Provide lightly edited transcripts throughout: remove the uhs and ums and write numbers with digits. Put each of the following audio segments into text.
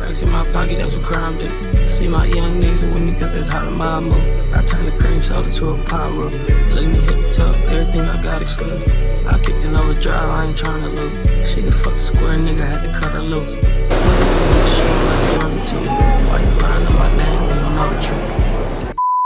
Racks in my pocket, that's what crime do. See my young niggas with me, cause that's how the mob move. I turn the cream soda to a pyro. Let me hit the top, everything I got exclusive. I kicked an overdrive, I ain't tryna lose. She could fuck the square nigga, had to cut her loose. Why you lying on my name? You don't know the truth.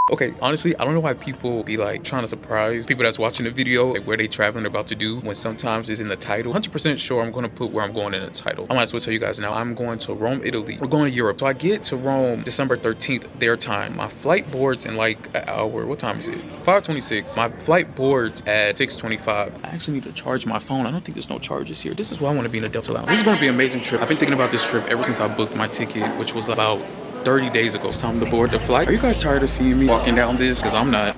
Okay, honestly, I don't know why people be like trying to surprise people that's watching the video, like where they traveling about to do, when sometimes it's in the title. 100% sure I'm gonna put where I'm going in the title. I might as well tell you guys now, I'm going to Rome, Italy. We're going to Europe. So I get to Rome December 13th, their time. My flight boards in like an hour. What time is it? 5:26. My flight boards at 6:25. I actually need to charge my phone. I don't think there's no charges here. This is why I want to be in a Delta Lounge. This is gonna be an amazing trip. I've been thinking about this trip ever since I booked my ticket, which was about 30 days ago. It's time to board the flight. Are you guys tired of seeing me walking down this? Because I'm not.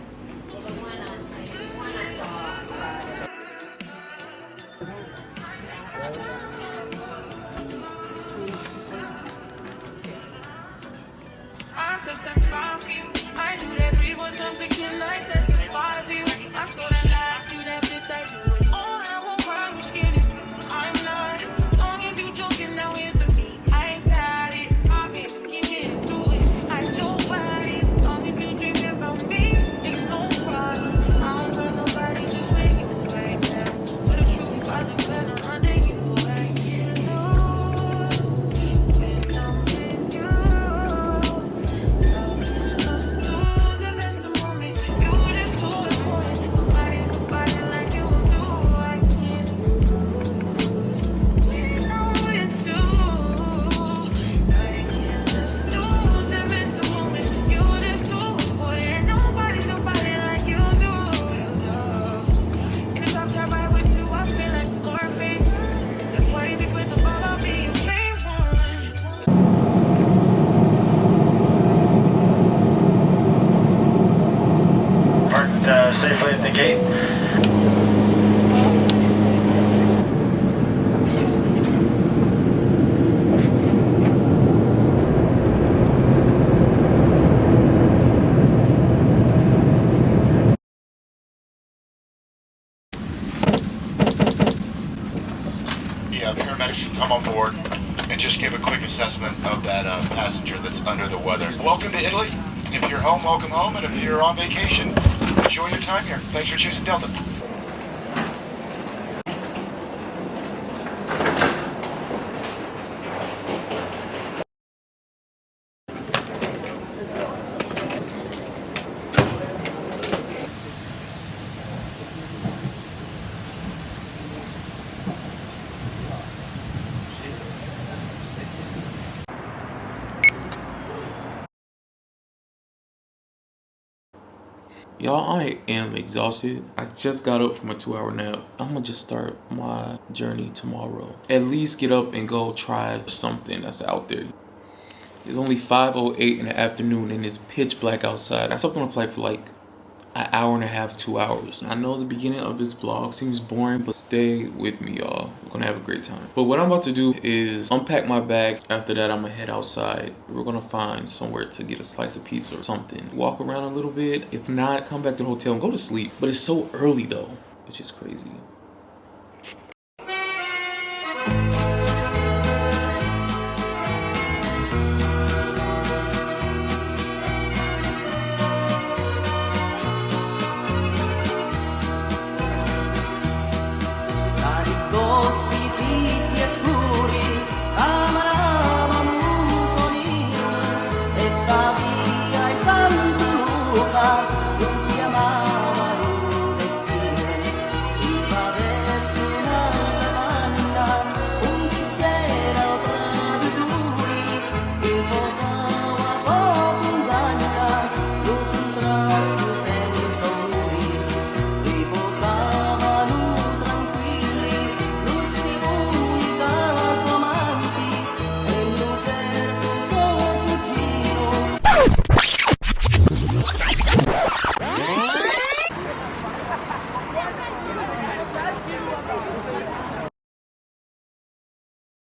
Safely at the gate. Yeah, paramedics should come on board and just give a quick assessment of that passenger that's under the weather. Welcome to Italy. If you're home, welcome home, and if you're on vacation, enjoy your time here. Thanks for choosing Delta. Y'all, I am exhausted. I just got up from a 2-hour nap. I'm gonna just start my journey tomorrow. At least get up and go try something that's out there. It's only 5:08 in the afternoon and it's pitch black outside. I slept on a flight for like an hour and a half, 2 hours. I know the beginning of this vlog seems boring, but stay with me, y'all. We're gonna have a great time. But what I'm about to do is unpack my bag. After that, I'm gonna head outside. We're gonna find somewhere to get a slice of pizza or something. Walk around a little bit. If not, come back to the hotel and go to sleep. But it's so early though, which is crazy.